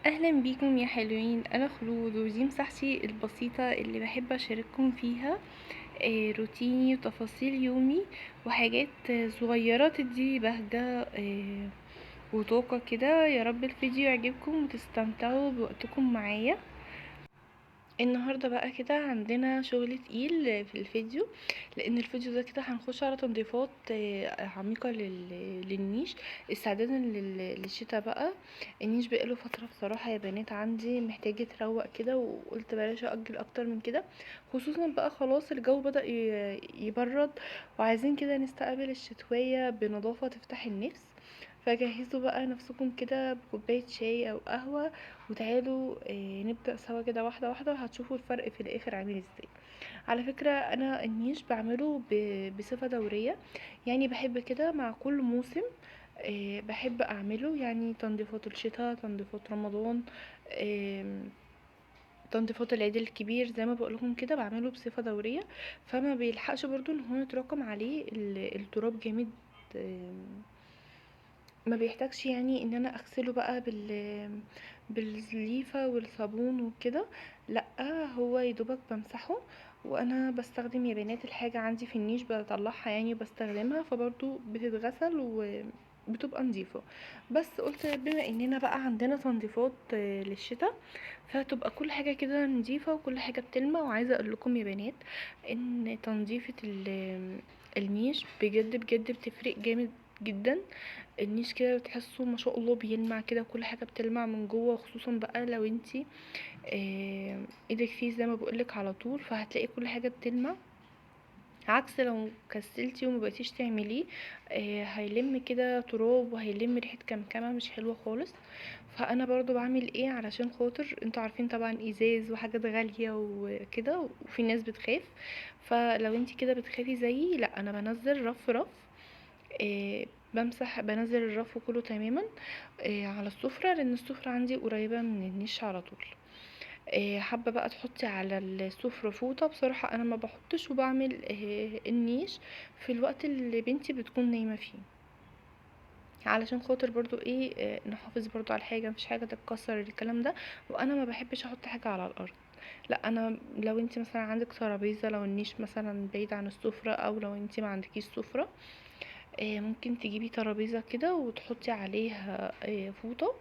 اهلا بيكم يا حلوين، انا خلود ودي مساحتي البسيطة اللي بحب اشارككم فيها. روتيني وتفاصيل يومي وحاجات صغيرة تدي بهجة وطاقة كده. يا رب الفيديو يعجبكم وتستمتعوا بوقتكم معايا. النهاردة بقى كده عندنا شغل تقيل في الفيديو، لان الفيديو ده كده هنخش على تنظيفات عميقة للنيش استعدادا للشتا بقى. النيش بقاله فترة بصراحة يا بنات عندي محتاج يتروق كده، وقلت بلاش اجل اكتر من كده، خصوصا بقى خلاص الجو بدأ يبرد، وعايزين كده نستقبل الشتوية بنظافة تفتح النفس. فجهزوا بقى نفسكم كده بكوباية شاي او قهوة، وتعالوا نبدأ سوا كده واحدة واحدة، وهتشوفوا الفرق في الآخر عامل ازاي. على فكرة أنا النيش بعمله بصفة دورية، يعني بحب كده مع كل موسم بحب أعمله، يعني تنظيفات الشتاء، تنظيفات رمضان، آم، تنظيفات العيد الكبير، زي ما بقولكم كده بعمله بصفة دورية. فما بيلحقش برضو ان هو يتراكم عليه التراب جامد. آم، ما بيحتاجش يعني ان انا اغسله بقى بالليفة والصابون وكده، لا، هو يدوبك بمسحه. وانا بستخدم يا بنات الحاجة عندي في النيش بطلعها يعني بستخدمها، فبرضو بتتغسل وبتبقى نظيفة. بس قلت بما اننا بقى عندنا تنظيفات للشتاء، فتبقى كل حاجة كده نظيفة وكل حاجة بتلمع. وعايزة اقول لكم يا بنات ان تنظيفة النيش بجد بجد بتفرق جامد جدا. النيش كده بتحسه ما شاء الله بيلمع كده، كل حاجة بتلمع من جوه، خصوصا بقى لو انتي ايدك فيه زي ما بقولك على طول، فهتلاقي كل حاجة بتلمع. عكس لو كسلتي وما بقيتيش تعمليه، هيلم كده تراب وهيلم ريحة كمكمة مش حلوة خالص. فانا برضو بعمل ايه علشان خاطر انتوا عارفين طبعا ازاز وحاجات غالية وكده، وفي ناس بتخاف. فلو انتي كده بتخافي زيي، لا، انا بنزل رف رف، بنزل الرف كله تماما على السفرة، لان السفرة عندي قريبة من النيش على طول. حابة بقى تحطي على السفرة فوطة، بصراحة انا ما بحطش، وبعمل النيش في الوقت اللي بنتي بتكون نايمة فيه، علشان خاطر برضو ايه نحافظ برضو على الحاجة، مفيش حاجة تتكسر الكلام ده. وانا ما بحبش احط حاجة على الارض. لا، انا لو انت مثلا عندك ترابيزة، لو النيش مثلا بعيد عن السفرة، او لو انت ما عندكيش سفرة، ممكن تجيبي ترابيزة كده وتحطي عليها فوطة،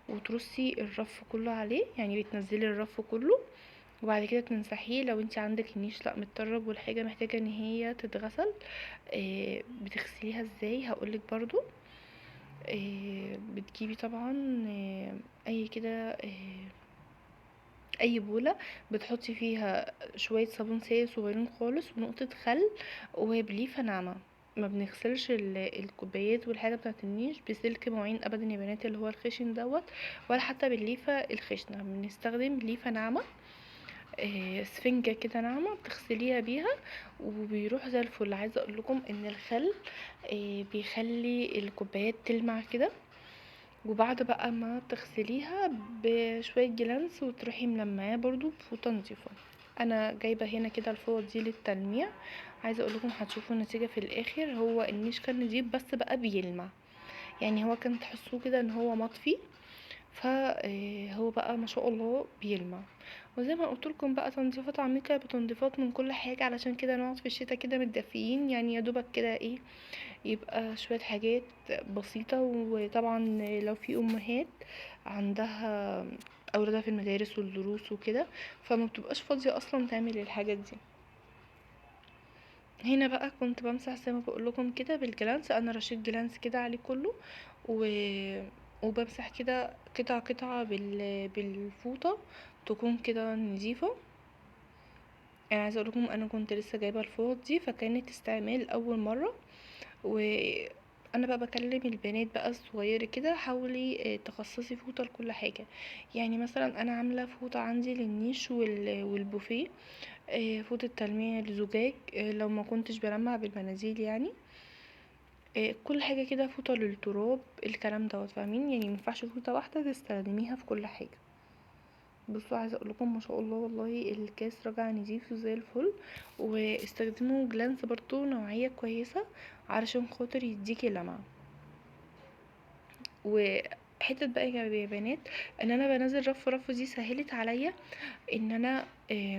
وترصي الرف كله عليه، يعني بتنزلي الرف كله، وبعد كده تمسحيه. لو انت عندك النيش لا متطرب والحاجة محتاجة ان هي تتغسل، بتغسليها ازاي هقولك برضو. بتجيبي طبعا اي كده اي بولة، بتحطي فيها شوية صابون سائل صغيرين خالص ونقطة خل وبليفة ناعمة. ما بنغسلش الكوبايات والحاجة بتاعة النيش بسلك مواعين ابدا يا بنات، اللي هو الخشن دوت، ولا حتى بالليفة الخشنة، بنستخدم ليفة ناعمة، سفنجة كده ناعمة بتغسليها بيها وبيروح زي الفل. عايزة اقول لكم ان الخل بيخلي الكوبايات تلمع كده. وبعد بقى ما تغسليها بشوية جلانس وتروحي ملمعاه برضو بفوطة نضيفة. انا جايبة هنا كده الفوط دي للتلميع. عايزة اقولكم هتشوفوا النتيجة في الاخر. هو النيش كان نضيف بس بقى بيلمع، يعني هو كان تحسوه كده ان هو مطفي، فهو بقى ما شاء الله بيلمع. وزي ما قلت لكم بقى تنظيفات عميقة بتنظيفات من كل حاجة، علشان كده نقعد في الشتاء كده متدفيين، يعني يا دوبك كده ايه، يبقى شوية حاجات بسيطة. وطبعا لو في امهات عندها اولادها في المدارس والدروس وكده، فما بتبقاش فاضية اصلا تعمل الحاجات دي. هنا بقى كنت بمسح زي ما بقولكم كده بالجلانس، انا رشيت جلانس كده عليه كله، و... وبمسح كده قطعة قطعة بالفوطة تكون كده نظيفة. انا عايزه اقولكم انا كنت لسه جايبه الفوط دي، فكانت استعمال اول مره. وانا بقى بكلم البنات بقى الصغيره كده، حاولي تخصصي فوطه لكل حاجه. يعني مثلا انا عامله فوطه عندي للنيش والبوفيه، فوطه تلميع لزجاج، لو ما كنتش بلمع بالمناديل يعني، كل حاجه كده، فوطه للتراب، الكلام دوت فاهمين، يعني مينفعش فوطه واحده تستخدميها في كل حاجه. بصوا عايزه اقول لكم ما شاء الله والله الكاس رجع نضيف زي الفل. واستخدموا جلانس برضو نوعيه كويسه علشان خاطر يديكي لمعه. حته بقى يا بنات، ان انا بنزل رف دي سهلت عليا ان انا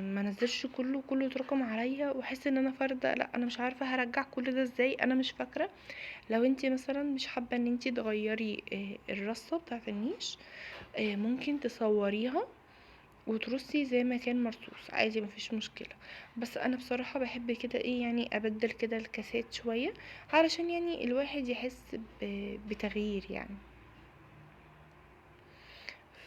ما انزلش كله يتراكم عليا واحس ان انا فارده. لا انا مش عارفه هرجع كل ده ازاي، انا مش فاكره. لو انتي مثلا مش حابه ان انتي تغيري الرصه بتاعه النيش، ممكن تصوريها وترصي زي ما كان مرصوص عادي، مفيش مشكله. بس انا بصراحه بحب كده ايه يعني ابدل كده الكاسات شويه، علشان يعني الواحد يحس بتغيير يعني.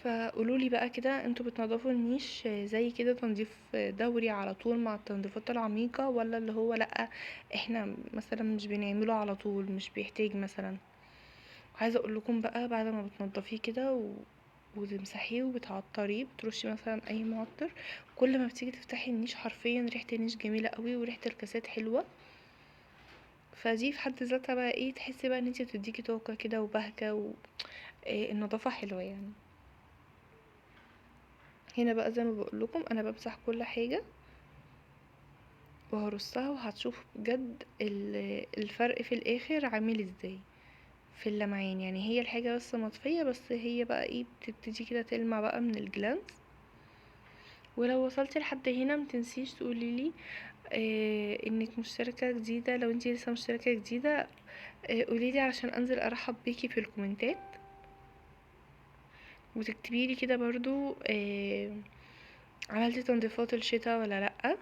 فقولولي بقى كده، انتوا بتنضفوا النيش زي كده تنظيف دوري على طول مع التنظيفات العميقة، ولا اللي هو لأ احنا مثلا مش بنعمله على طول، مش بيحتاج مثلا؟ عايزة اقول لكم بقى، بعد ما بتنضفيه كده وتمسحيه وبتعطريه، بترشي مثلا اي معطر، كل ما بتيجي تفتحي النيش حرفيا ريحة النيش جميلة قوي وريحة الكاسات حلوة. فدي في حد ذاتها بقى ايه، تحسي بقى ان انتي بتديكي طاقة كده وبهجة النظافة حلوة يعني. هنا بقى زي ما بقولكم انا بمسح كل حاجة وهرصها، وهتشوف بجد الفرق في الاخر عامل ازاي في اللمعان. يعني هي الحاجة بس مطفية، بس هي بقى ايه بتبتدي كده تلمع بقى من الجلانس. ولو وصلتي لحد هنا متنسيش تقوليلي انك مشتركة جديدة. لو انتي لسه مشتركة جديدة قوليلي علشان انزل ارحب بيكي في الكومنتات، وتكتبيلي كده برضو عملتي تنظيفات الشتا ولا لأ.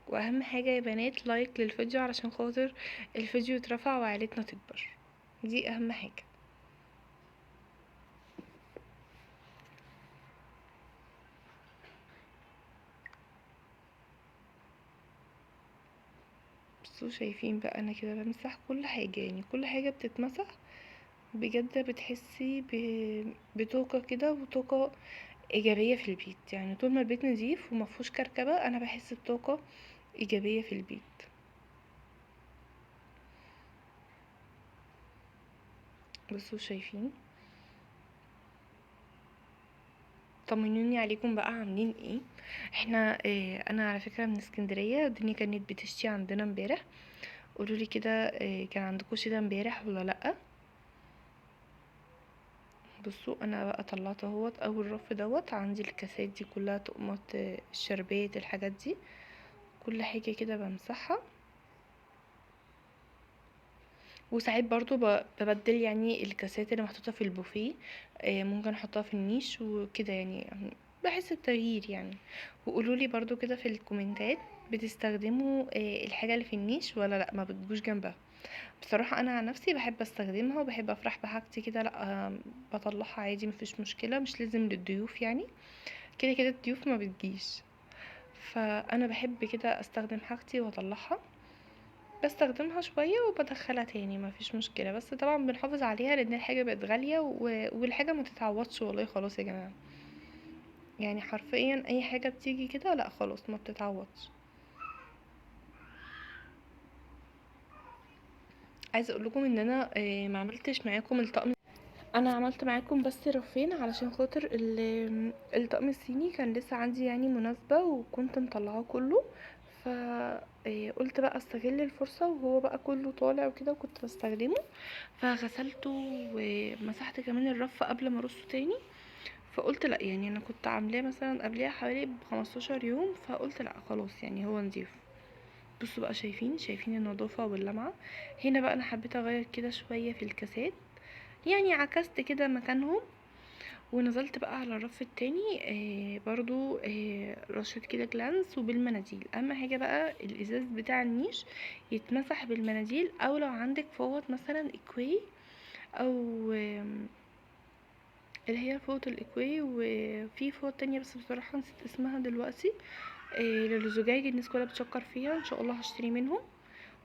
واهم حاجة يا بنات لايك للفيديو علشان خاطر الفيديو يترفع وعائلتنا تكبر، دي اهم حاجة. بصوا شايفين بقى انا كده بمسح كل حاجة، يعني كل حاجة بتتمسح بجد بتحسي بطاقة كده وطاقة ايجابية في البيت. يعني طول ما البيت نظيف ومفهوش كركبة انا بحس بطاقة ايجابية في البيت. بصوا شايفين، طمنوني عليكم بقى عاملين ايه. احنا انا على فكرة من اسكندرية، الدنيا كانت بتشتي عندنا امبارح. قولولي كده كان عندكم شتا امبارح ولا لأ؟ بصوا انا بقى طلعت اهوت اول رف دوت، عندي الكاسات دي كلها تقمط الشربات الحاجات دي، كل حاجة كده بمسحها. وساعات برضو ببدل يعني الكاسات اللي محطوطة في البوفيه، ممكن احطها في النيش وكده يعني بحس بتغيير يعني. وقولولي برضو كده في الكومنتات، بتستخدموا الحاجة اللي في النيش ولا لا ما بتجوش جنبها؟ بصراحة انا عن نفسي بحب استخدمها وبحب افرح بحاجتي كده، لا بطلعها عادي مفيش مشكلة، مش لازم للضيوف يعني، كده كده الضيوف ما بتجيش. فانا بحب كده استخدم حاجتي واطلعها، بستخدمها شوية وبدخلها تاني مفيش مشكلة. بس طبعا بنحافظ عليها لان الحاجة بقت غالية والحاجة ما تتعوضش والله خلاص يا جماعة. يعني حرفيا اي حاجة بتيجي كده لا خلاص ما بتتعوضش. عايزة اقول لكم ان انا ما عملتش معاكم الطقم. انا عملت معاكم بس رفين علشان خاطر الطقم الصيني كان لسه عندي يعني مناسبة وكنت مطلعاه كله. ف قلت بقى استغل الفرصة وهو بقى كله طالع وكده وكنت بستخدمه، فغسلته ومسحت كمان الرف قبل ما ارصه تاني. فقلت لا يعني انا كنت عاملاه مثلا قبلها حوالي ب15 يوم، فقلت لا خلاص يعني هو نضيف. بصوا بقى شايفين النظافة واللمعة. هنا بقى انا حبيت اغير كده شوية في الكاسات، يعني عكست كده مكانهم ونزلت بقى على الرف التاني برضو رشيت كده جلانس وبالمناديل. اهم حاجة بقى الازاز بتاع النيش يتمسح بالمناديل، او لو عندك فوط مثلا اكوي او اللي هي فوط الاكوي، وفي فوط تانية بس بصراحة نسيت اسمها دلوقتي للزجاج الناس كلها بتشكر فيها، ان شاء الله هشتري منهم،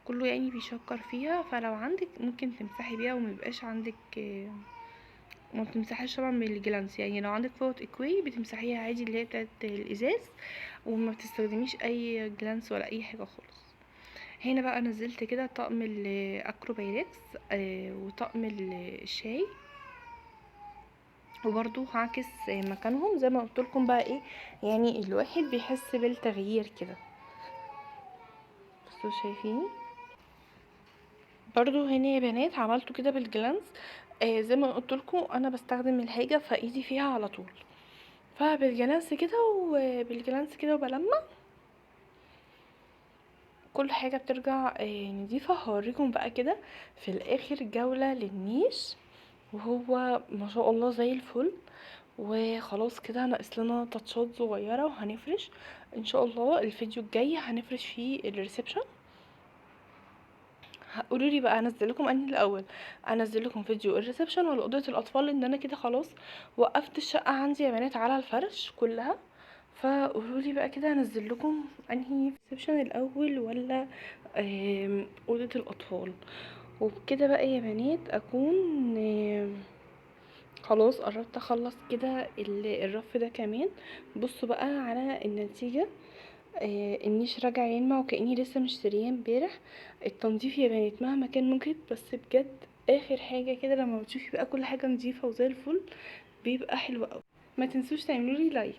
كله يعني بيشكر فيها. فلو عندك ممكن تمسحي بيها وميبقاش عندك ما بتمسحيش طبعا بالجلانس. يعني لو عندك فوط اكوي بتمسحيها عادي اللي هي بتاعت الازاز، وما بتستخدميش اي جلانس ولا اي حاجه خالص. هنا بقى نزلت كده طقم الاكروبايركس وطقم الشاي، وبرضو هعكس مكانهم زي ما قلت لكم بقى ايه، يعني الواحد بيحس بالتغيير كده. بصوا شايفين برضو هنا يا بنات عملته كده بالجلانس. زي ما قلت لكم انا بستخدم الحاجه فايدي فيها على طول، فبالجلانس كده وبالجلانس كده وبلمع كل حاجه بترجع نضيفه. هوريكم بقى كده في الاخر جوله للنيش وهو ما شاء الله زي الفل. وخلاص كده ناقص لنا تاتشات صغيره وهنفرش ان شاء الله. الفيديو الجاي هنفرش فيه الريسبشن. قولوا لي بقى انزل لكم انهي الاول، انزل لكم فيديو الريسبشن ولا اوضه الاطفال؟ لان انا كده خلاص وقفت الشقه عندي يا بنات على الفرش كلها. فقولوا لي بقى كده انزل لكم انهي ريسبشن الاول ولا اوضه الاطفال. وبكده بقى يا بنات اكون خلاص قربت اخلص كده الرف ده كمان. بصوا بقى على النتيجه. النيش راجع يلمع وكأني لسه مشترياه امبارح. التنظيف يا بنات مهما كان مجهد بس بجد اخر حاجه كده لما بتشوفي بقى كل حاجه نظيفه وزي الفل بيبقى حلو قوي. ما تنسوش تعملوا لي لايك.